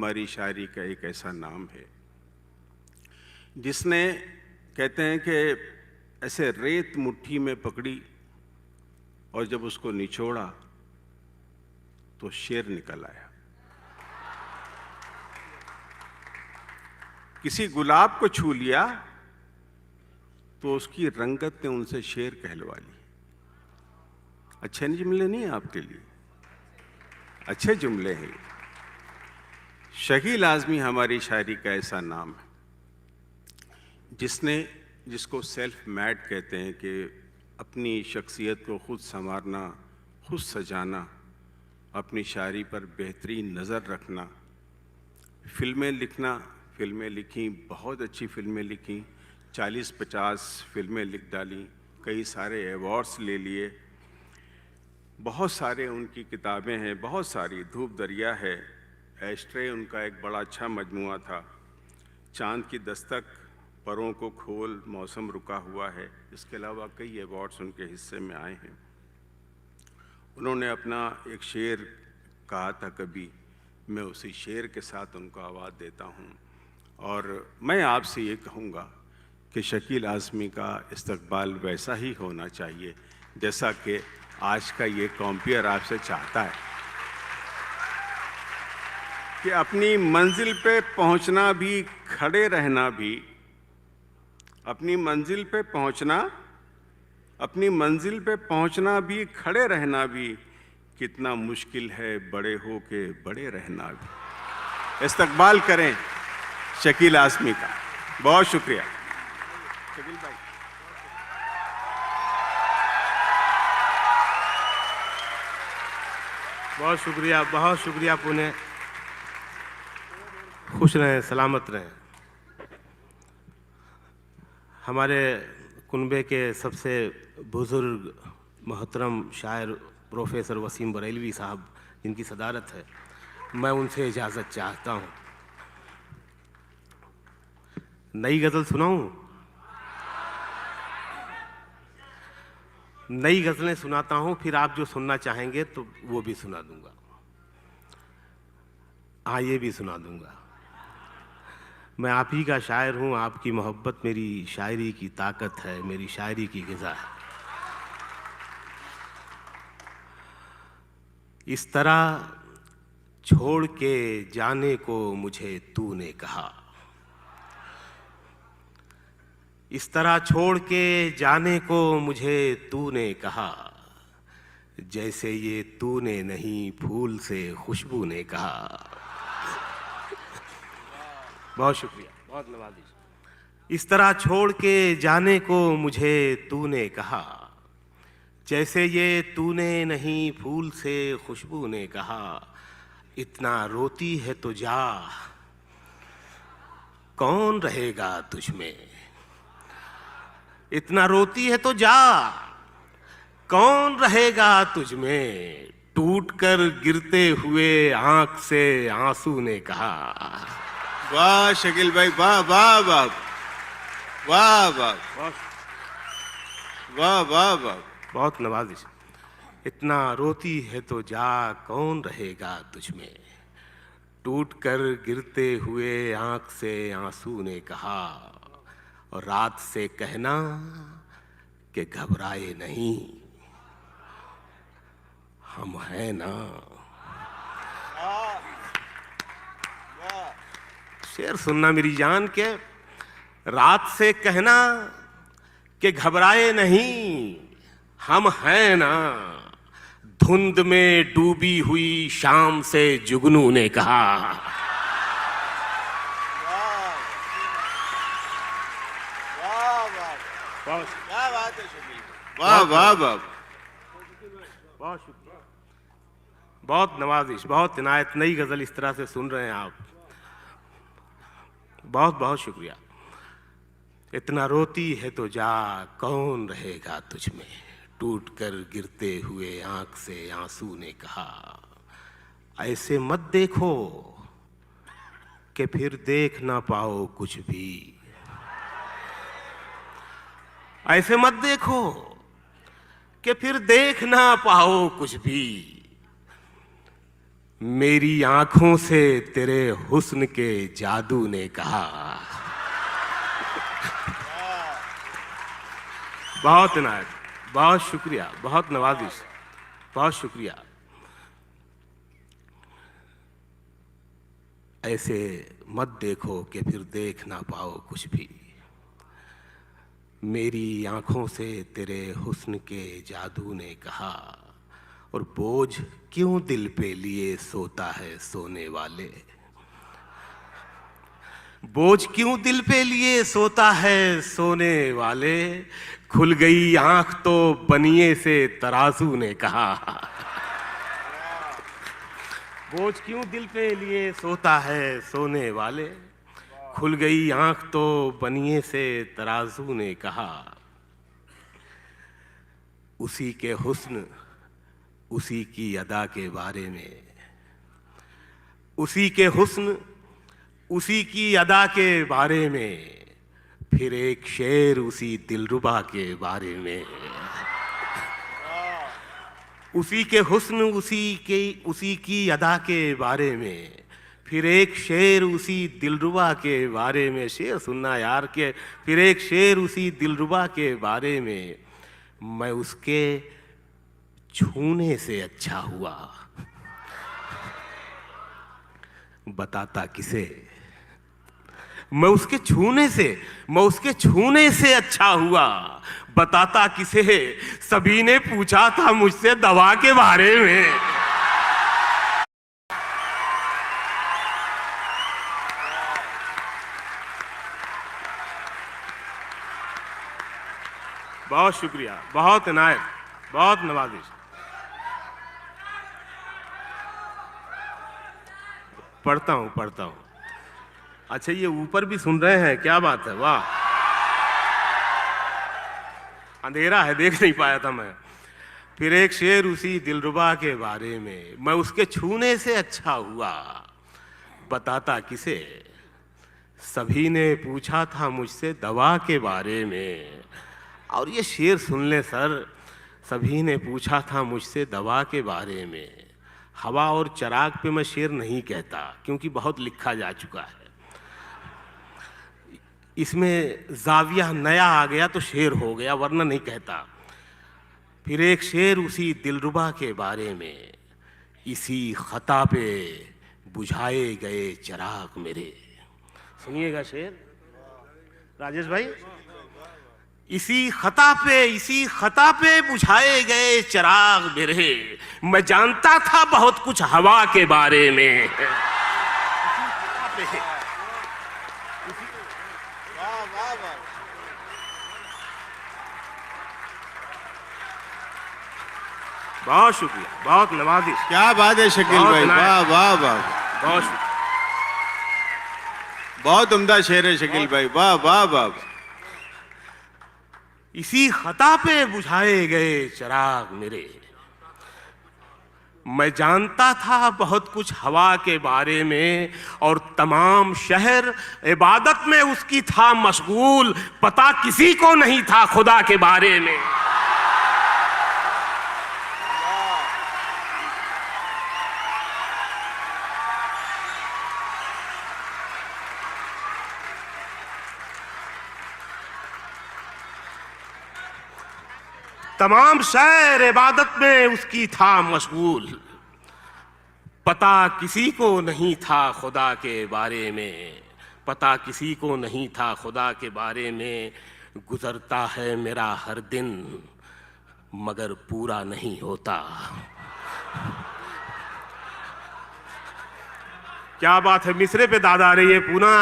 हमारी शायरी का एक ऐसा नाम है जिसने, कहते हैं कि ऐसे रेत मुट्ठी में पकड़ी और जब उसको निचोड़ा तो शेर निकल आया। किसी गुलाब को छू लिया तो उसकी रंगत ने उनसे शेर कहलवा ली। अच्छे जुमले नहीं है आपके लिए, अच्छे जुमले हैं। शकील आज़मी हमारी शायरी का ऐसा नाम है जिसको सेल्फ मेड कहते हैं, कि अपनी शख्सियत को खुद संवारना, खुद सजाना, अपनी शायरी पर बेहतरीन नज़र रखना, फिल्में लिखना, फिल्में लिखी, बहुत अच्छी फिल्में लिखी, 40-50 फिल्में लिख डाली, कई सारे अवार्ड्स ले लिए, बहुत सारे उनकी किताबें हैं, बहुत सारी। धूप दरिया है, एस्ट्रे उनका एक बड़ा अच्छा मजमुआ था, चांद की दस्तक, परों को खोल, मौसम रुका हुआ है। इसके अलावा कई अवार्ड्स उनके हिस्से में आए हैं। उन्होंने अपना एक शेर कहा था कभी, मैं उसी शेर के साथ उनको आवाज़ देता हूँ। और मैं आपसे ये कहूँगा कि शकील आज़मी का इस्तकबाल वैसा ही होना चाहिए जैसा कि आज का ये कॉम्पियर आपसे चाहता है, कि अपनी मंजिल पे पहुँचना भी, खड़े रहना भी, अपनी मंजिल पे पहुँचना भी, खड़े रहना भी कितना मुश्किल है, बड़े हो के बड़े रहना भी। इस्तकबाल करें शकील आज़मी का। बहुत शुक्रिया शकील भाई। बहुत शुक्रिया पुणे। खुश रहें, सलामत रहें। हमारे कुनबे के सबसे बुज़ुर्ग मोहतरम शायर प्रोफेसर वसीम बरेलवी साहब, जिनकी सदारत है, मैं उनसे इजाज़त चाहता हूँ। नई गज़ल सुनाऊँ? नई गज़लें सुनाता हूँ, फिर आप जो सुनना चाहेंगे तो वो भी सुना दूंगा। हाँ, ये भी सुना दूंगा। मैं आप ही का शायर हूँ, आपकी मोहब्बत मेरी शायरी की ताकत है, मेरी शायरी की ग़िज़ा है। इस तरह छोड़ के जाने को मुझे तूने कहा, इस तरह छोड़ के जाने को मुझे तूने कहा, जैसे ये तूने नहीं फूल से खुशबू ने कहा। बहुत शुक्रिया, बहुत नवाज़िश। इस तरह छोड़ के जाने को मुझे तूने कहा, जैसे ये तूने नहीं फूल से खुशबू ने कहा। इतना रोती है तो जा, कौन रहेगा तुझ में। इतना रोती है तो जा, कौन रहेगा तुझ में। टूट कर गिरते हुए आंख से आंसू ने कहा। वाह शकील भाई, वाह वाह वाह वाह वाह वाह वाह वाह। बहुत नवाजिश। इतना रोती है तो जा, कौन रहेगा तुझ में। टूट कर गिरते हुए आंख से आंसू ने कहा। और रात से कहना कि घबराए नहीं, हम हैं ना। शेर सुनना मेरी जान के। रात से कहना कि घबराए नहीं, हम हैं ना। धुंध में डूबी हुई शाम से जुगनू ने कहा। वाह वाह वाह। बहुत शुक्रिया, बहुत नवाजिश, बहुत इनायत। नई गजल इस तरह से सुन रहे हैं आप, बहुत बहुत शुक्रिया। इतना रोती है तो जा, कौन रहेगा तुझ में। टूट कर गिरते हुए आंख से आंसू ने कहा। ऐसे मत देखो कि फिर देख ना पाओ कुछ भी। ऐसे मत देखो कि फिर देख ना पाओ कुछ भी। मेरी आंखों से तेरे हुस्न के जादू ने कहा। बहुत इनायत, बहुत शुक्रिया, बहुत नवाजिश, बहुत शुक्रिया। ऐसे मत देखो कि फिर देख ना पाओ कुछ भी। मेरी आंखों से तेरे हुस्न के जादू ने कहा, और बोझ क्यों दिल पे लिए सोता है सोने वाले। बोझ क्यों दिल पे लिए सोता है सोने वाले। खुल गई आंख तो बनिए से तराजू ने कहा। बोझ क्यों दिल पे लिए सोता है सोने वाले। खुल गई आंख तो बनिए से तराजू ने कहा। उसी के हुस्न उसी की अदा के बारे में, उसी के हुस्न उसी की अदा के बारे में, फिर एक शेर उसी दिलरुबा के बारे में। उसी के हुस्न उसी की अदा के बारे में, फिर एक शेर उसी दिलरुबा के बारे में। शेर सुनना यार के, फिर एक शेर उसी दिलरुबा के बारे में। मैं उसके छूने से अच्छा हुआ, बताता किसे। मैं उसके छूने से अच्छा हुआ, बताता किसे। सभी ने पूछा था मुझसे दवा के बारे में। बहुत शुक्रिया, बहुत इनायत, बहुत नवाजिश। पढ़ता हूं। अच्छा, ये ऊपर भी सुन रहे हैं, क्या बात है, वाह। अंधेरा है, देख नहीं पाया था मैं। फिर एक शेर उसी दिलरुबा के बारे में, मैं उसके छूने से अच्छा हुआ, बताता किसे। सभी ने पूछा था मुझसे दवा के बारे में। और ये शेर सुन ले सर, सभी ने पूछा था मुझसे दवा के बारे में। हवा और चराग पे मैं शेर नहीं कहता, क्योंकि बहुत लिखा जा चुका है। इसमें जाविया नया आ गया तो शेर हो गया, वरना नहीं कहता। फिर एक शेर उसी दिलरुबा के बारे में, इसी खता पे बुझाए गए चिराग मेरे। सुनिएगा शेर राजेश भाई। इसी खता पे बुझाए गए चिराग मेरे। मैं जानता था बहुत कुछ हवा के बारे में। बहुत शुक्रिया, बहुत नवाजिश। क्या बात है शकील भाई, वाह वाह वाह, बहुत शुक्रिया। बहुत उम्दा शेर है शकील भाई, वाह वाह वाह। इसी खता पे बुझाए गए चिराग मेरे। मैं जानता था बहुत कुछ हवा के बारे में, और तमाम शहर इबादत में उसकी था मशगूल। पता किसी को नहीं था खुदा के बारे में। तमाम शहर इबादत में उसकी था मशगूल। पता किसी को नहीं था खुदा के बारे में। पता किसी को नहीं था खुदा के बारे में। गुजरता है मेरा हर दिन मगर पूरा नहीं होता। क्या बात है, मिसरे पे दाद आ रही है पूना,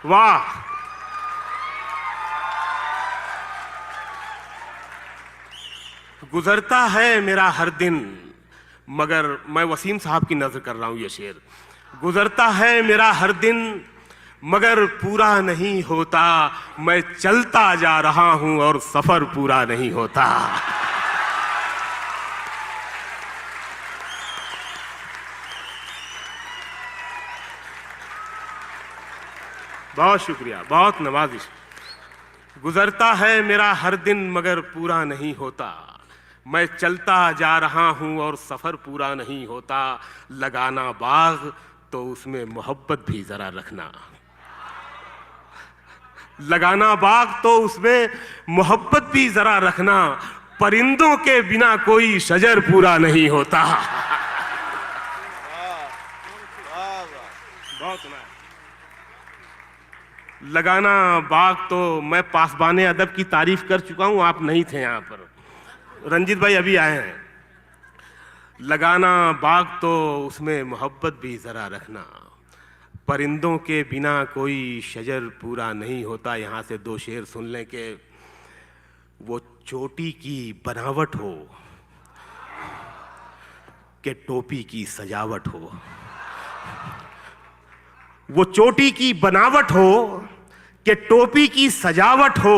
वाह। गुजरता है मेरा हर दिन मगर, मैं वसीम साहब की नजर कर रहा हूं ये शेर। गुजरता है मेरा हर दिन मगर पूरा नहीं होता। मैं चलता जा रहा हूं और सफर पूरा नहीं होता। बहुत शुक्रिया, बहुत नवाजिश। गुजरता है मेरा हर दिन मगर पूरा नहीं होता। मैं चलता जा रहा हूं और सफर पूरा नहीं होता, लगाना बाग तो उसमें मोहब्बत भी जरा रखना, लगाना बाग तो उसमें मोहब्बत भी जरा रखना, परिंदों के बिना कोई शजर पूरा नहीं होता। बहुत सुना है। लगाना बाग तो मैं पासबाने अदब की तारीफ कर चुका हूं, आप नहीं थे यहां पर, रंजीत भाई अभी आए हैं। लगाना बाग तो उसमें मोहब्बत भी जरा रखना, परिंदों के बिना कोई शजर पूरा नहीं होता। यहां से दो शेर सुन लें कि वो चोटी की बनावट हो कि टोपी की सजावट हो, वो चोटी की बनावट हो कि टोपी की सजावट हो,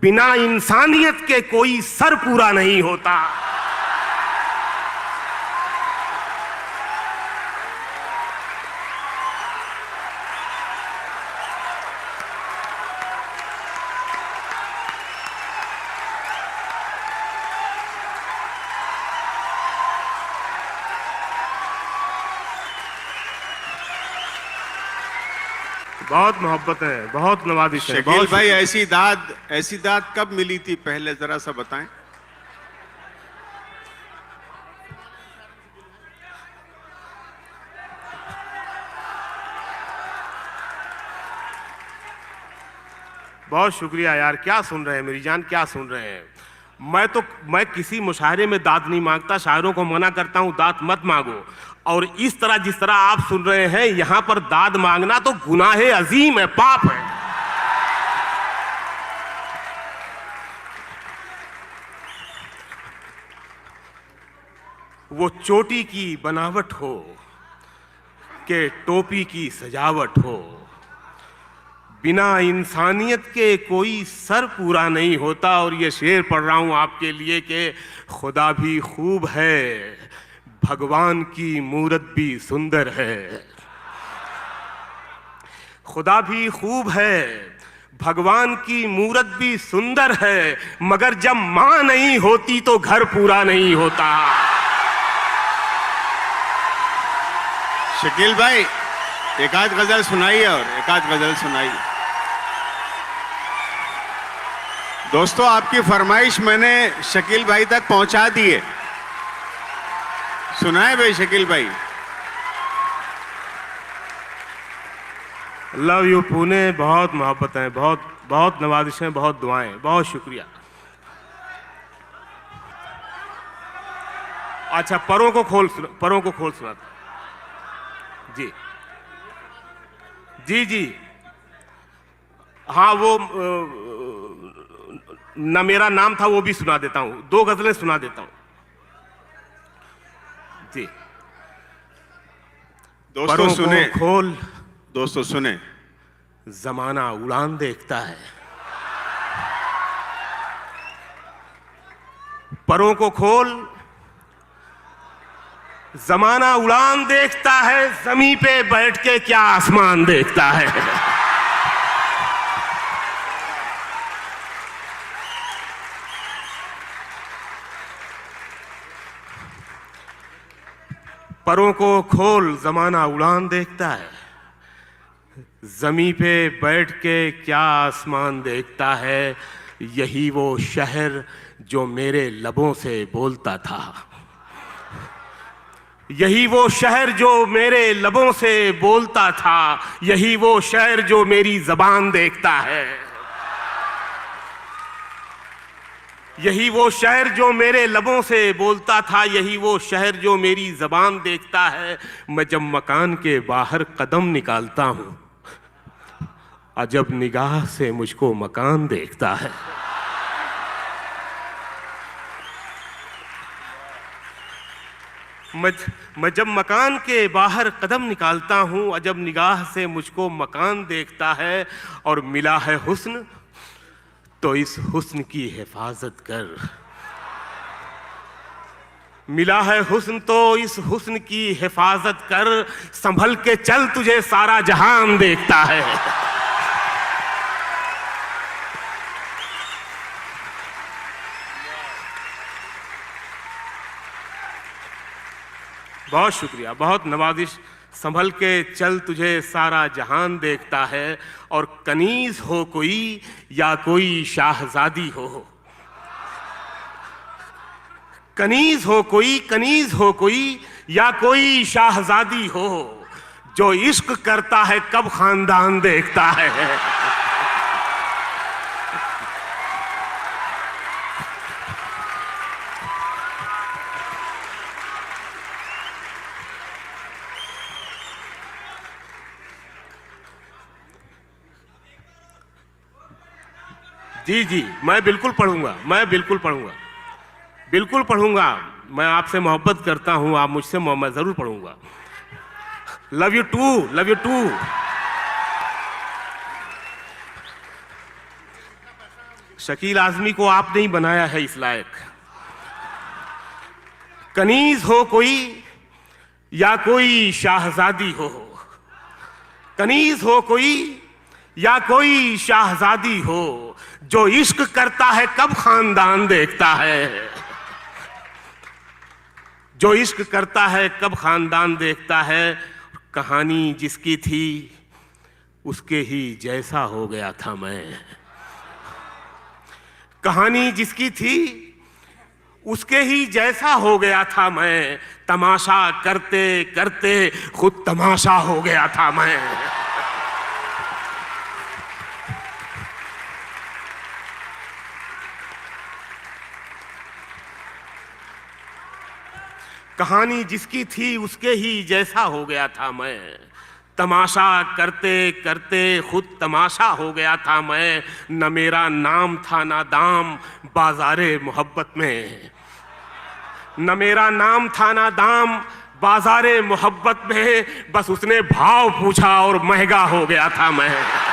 बिना इंसानियत के कोई सर पूरा नहीं होता। बहुत मोहब्बत है, बहुत नवाजिश है। शकील भाई, ऐसी दाद कब मिली थी, पहले जरा सा बताएं। बहुत शुक्रिया यार, क्या सुन रहे हैं मेरी जान, क्या सुन रहे हैं। मैं किसी मुशायरे में दाद नहीं मांगता, शायरों को मना करता हूं दाद मत मांगो। और इस तरह जिस तरह आप सुन रहे हैं, यहां पर दाद मांगना तो गुनाहे अजीम है, पाप है। वो चोटी की बनावट हो कि टोपी की सजावट हो, बिना इंसानियत के कोई सर पूरा नहीं होता। और ये शेर पढ़ रहा हूं आपके लिए कि खुदा भी खूब है, भगवान की मूरत भी सुंदर है। खुदा भी खूब है, भगवान की मूरत भी सुंदर है, मगर जब मां नहीं होती तो घर पूरा नहीं होता। शकील भाई, एक आध गजल सुनाइए, और एक आध गजल सुनाइए। दोस्तों, आपकी फरमाइश मैंने शकील भाई तक पहुंचा दी है। सुनाए भाई शकील भाई। लव यू पुणे, बहुत मोहब्बत है, बहुत बहुत नवाजिशें, बहुत दुआएं, बहुत शुक्रिया। अच्छा, परों को खोल सुना जी जी जी। हाँ, वो न मेरा नाम था वो भी सुना देता हूं, दो गजलें सुना देता हूं जी। दोस्तों सुने, खोल, दोस्तों सुने, जमाना उड़ान देखता है। परों को खोल, जमाना उड़ान देखता है, जमीन पे बैठ के क्या आसमान देखता है। परों को खोल, जमाना उड़ान देखता है, जमीन पे बैठ के क्या आसमान देखता है। यही वो शहर जो मेरे लबों से बोलता था, यही वो शहर जो मेरे लबों से बोलता था, यही वो शहर जो मेरी जबान देखता है। यही वो शहर जो मेरे लबों से बोलता था, यही वो शहर जो मेरी जबान देखता है। मैं जब मकान के बाहर कदम निकालता हूं, अजब निगाह से मुझको मकान देखता है। मैं जब मकान के बाहर कदम निकालता हूं, अजब निगाह से मुझको मकान देखता है। और मिला है हुस्न तो इस हुस्न की हिफाजत कर, मिला है हुस्न तो इस हुस्न की हिफाजत कर, संभल के चल तुझे सारा जहान देखता है। बहुत शुक्रिया, बहुत नवाजिश। संभल के चल, तुझे सारा जहान देखता है, और कनीज हो कोई या कोई शाहजादी हो। कनीज हो कोई या कोई शाहजादी हो, जो इश्क करता है कब खानदान देखता है। जी जी, मैं बिल्कुल पढ़ूंगा, बिल्कुल पढ़ूंगा। मैं आपसे मोहब्बत करता हूं, आप मुझसे मैं जरूर पढ़ूंगा। Love you too. Shakeel Azmi को आपने ही बनाया है इस लायक। कनीज हो कोई या कोई शाहजादी हो, कनीज हो कोई या कोई शाहजादी हो, जो इश्क करता है कब खानदान देखता है। जो इश्क करता है कब खानदान देखता है। कहानी जिसकी थी उसके ही जैसा हो गया था मैं। कहानी जिसकी थी उसके ही जैसा हो गया था मैं। तमाशा करते करते खुद तमाशा हो गया था मैं। कहानी जिसकी थी उसके ही जैसा हो गया था मैं। तमाशा करते करते खुद तमाशा हो गया था मैं। न मेरा नाम था ना दाम बाजारे मोहब्बत में। न मेरा नाम था ना दाम बाजारे मोहब्बत में। बस उसने भाव पूछा और महंगा हो गया था मैं।